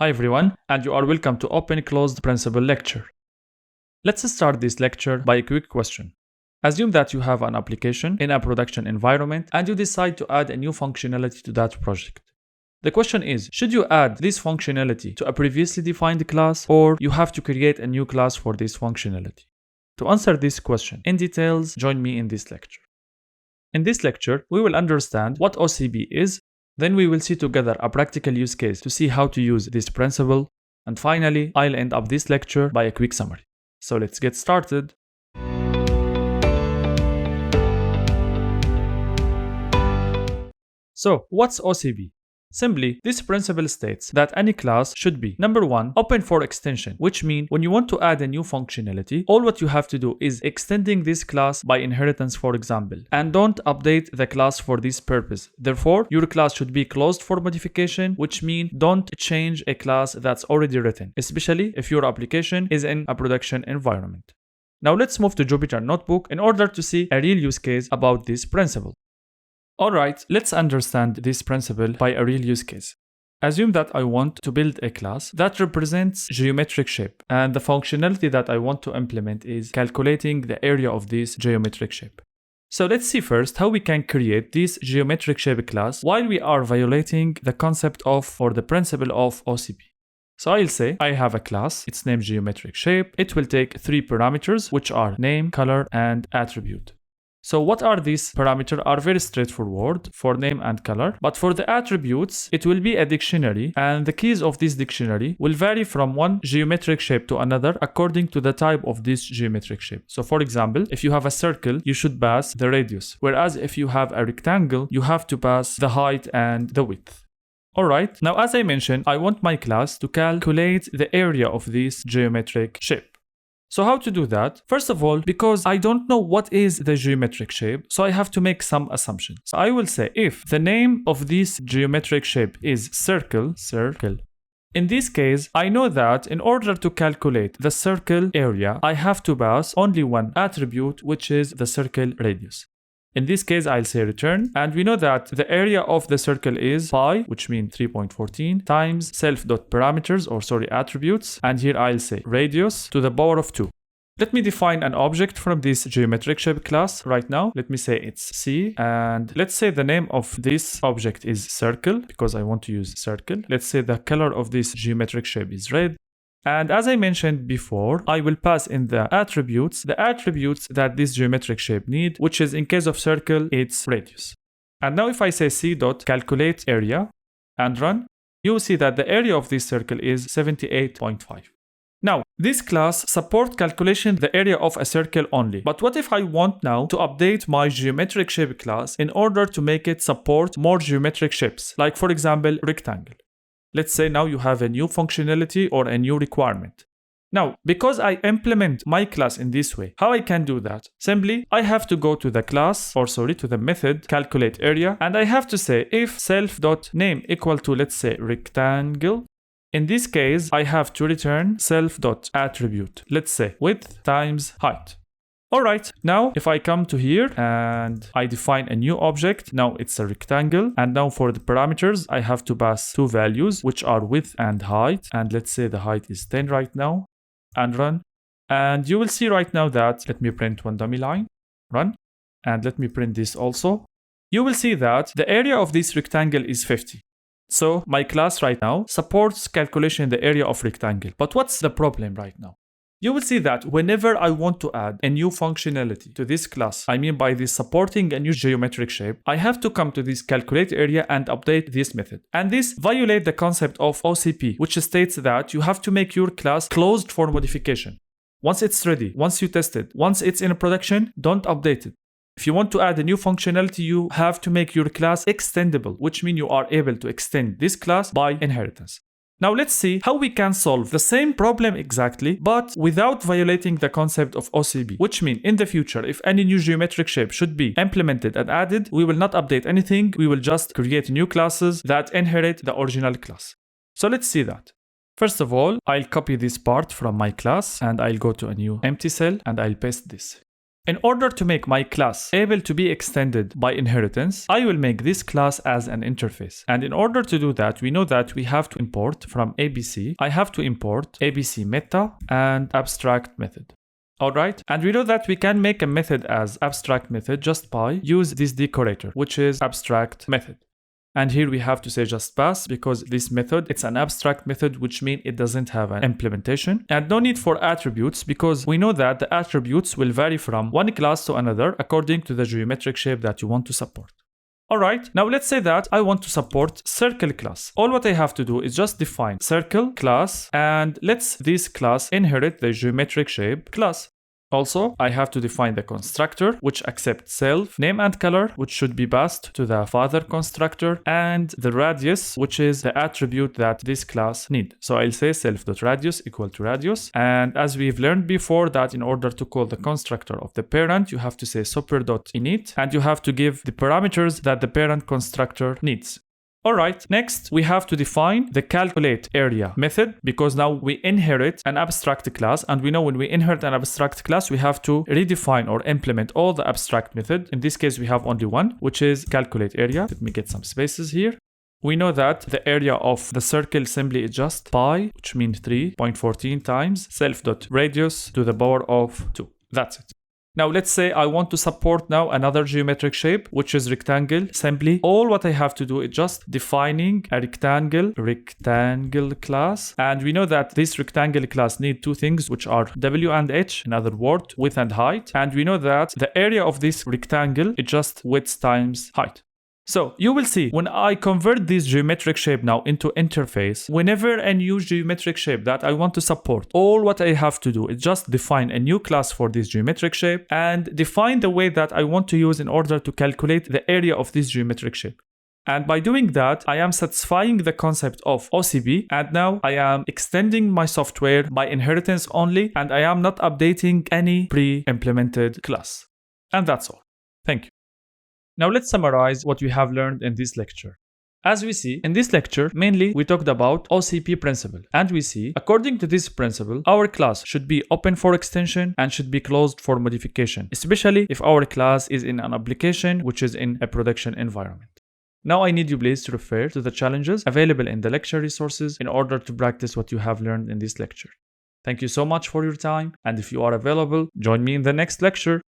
Hi everyone, and you are welcome to Open Closed Principle lecture. Let's start this lecture by a quick question. Assume that you have an application in a production environment and you decide to add a new functionality to that project. The question is, should you add this functionality to a previously defined class, or you have to create a new class for this functionality? To answer this question in details, join me in this lecture. In this lecture, we will understand what OCP is. Then we will see together a practical use case to see how to use this principle, and finally, I'll end up this lecture by a quick summary. So let's get started. So, what's OCP? Simply, this principle states that any class should be, number one, open for extension, which means when you want to add a new functionality, all what you have to do is extending this class by inheritance, for example, and don't update the class for this purpose. Therefore, your class should be closed for modification, which means don't change a class that's already written, especially if your application is in a production environment. Now let's move to Jupyter Notebook in order to see a real use case about this principle. Alright, let's understand this principle by a real use case. Assume that I want to build a class that represents geometric shape, and the functionality that I want to implement is calculating the area of this geometric shape. So let's see first how we can create this geometric shape class while we are violating the concept of or the principle of OCP. So I'll say I have a class, it's named geometric shape. It will take 3 parameters, which are name, color, and attribute. So what are these parameters are very straightforward for name and color, but for the attributes, it will be a dictionary, and the keys of this dictionary will vary from one geometric shape to another according to the type of this geometric shape. So for example, if you have a circle, you should pass the radius, whereas if you have a rectangle, you have to pass the height and the width. Alright, now as I mentioned, I want my class to calculate the area of this geometric shape. So how to do that? First of all, because I don't know what is the geometric shape, so I have to make some assumptions. So I will say if the name of this geometric shape is circle. In this case, I know that in order to calculate the circle area, I have to pass only one attribute, which is the circle radius. In this case, I'll say return, and we know that the area of the circle is pi, which means 3.14, times attributes, and here I'll say radius to the power of 2. Let me define an object from this geometric shape class right now. Let me say it's C, and let's say the name of this object is circle, because I want to use circle. Let's say the color of this geometric shape is red. And as I mentioned before, I will pass in the attributes that this geometric shape need, which is in case of circle, it's radius. And now if I say c.calculate area and run, you will see that the area of this circle is 78.5. Now, this class supports calculation the area of a circle only. But what if I want now to update my geometric shape class in order to make it support more geometric shapes, like for example, rectangle? Let's say now you have a new functionality or a new requirement. Now, because I implement my class in this way, how I can do that? Simply, I have to go to the to the method calculate area, and I have to say if self.name equal to, let's say, rectangle. In this case, I have to return self.attribute, let's say width times height. Alright, now if I come to here and I define a new object, now it's a rectangle, and now for the parameters I have to pass 2 values, which are width and height, and let's say the height is 10 right now, and run. And you will see right now that, let me print one dummy line, run, and let me print this also. You will see that the area of this rectangle is 50. So my class right now supports calculation in the area of rectangle. But what's the problem right now? You will see that whenever I want to add a new functionality to this class, I mean by this supporting a new geometric shape, I have to come to this calculate area and update this method. And this violates the concept of OCP, which states that you have to make your class closed for modification. Once it's ready, once you test it, once it's in production, don't update it. If you want to add a new functionality, you have to make your class extendable, which means you are able to extend this class by inheritance. Now let's see how we can solve the same problem exactly, but without violating the concept of OCP, which means in the future, if any new geometric shape should be implemented and added, we will not update anything, we will just create new classes that inherit the original class. So let's see that. First of all, I'll copy this part from my class and I'll go to a new empty cell and I'll paste this. In order to make my class able to be extended by inheritance, I will make this class as an interface. And in order to do that, we know that we have to import from ABC. I have to import ABC meta and abstract method. Alright, and we know that we can make a method as abstract method just by use this decorator, which is abstract method. And here we have to say just pass because this method, it's an abstract method, which means it doesn't have an implementation. And no need for attributes because we know that the attributes will vary from one class to another according to the geometric shape that you want to support. Alright, now let's say that I want to support circle class. All what I have to do is just define circle class and let's this class inherit the geometric shape class. Also, I have to define the constructor, which accepts self, name and color, which should be passed to the father constructor, and the radius, which is the attribute that this class needs. So I'll say self.radius equal to radius. And as we've learned before that in order to call the constructor of the parent, you have to say super.init, and you have to give the parameters that the parent constructor needs. Alright, next we have to define the calculate area method because now we inherit an abstract class and we know when we inherit an abstract class we have to redefine or implement all the abstract method. In this case we have only one, which is calculate area. Let me get some spaces here. We know that the area of the circle simply is just pi, which means 3.14 times self.radius to the power of 2. That's it. Now let's say I want to support now another geometric shape, which is rectangle. Simply, all what I have to do is just defining a rectangle class. And we know that this rectangle class needs two things, which are W and H, in other words, width and height. And we know that the area of this rectangle is just width times height. So you will see when I convert this geometric shape now into interface, whenever a new geometric shape that I want to support, all what I have to do is just define a new class for this geometric shape and define the way that I want to use in order to calculate the area of this geometric shape. And by doing that, I am satisfying the concept of OCP, and now I am extending my software by inheritance only, and I am not updating any pre-implemented class. And that's all. Thank you. Now let's summarize what we have learned in this lecture. As we see, in this lecture, mainly we talked about OCP principle. And we see, according to this principle, our class should be open for extension and should be closed for modification, especially if our class is in an application which is in a production environment. Now I need you please to refer to the challenges available in the lecture resources in order to practice what you have learned in this lecture. Thank you so much for your time, and if you are available, join me in the next lecture.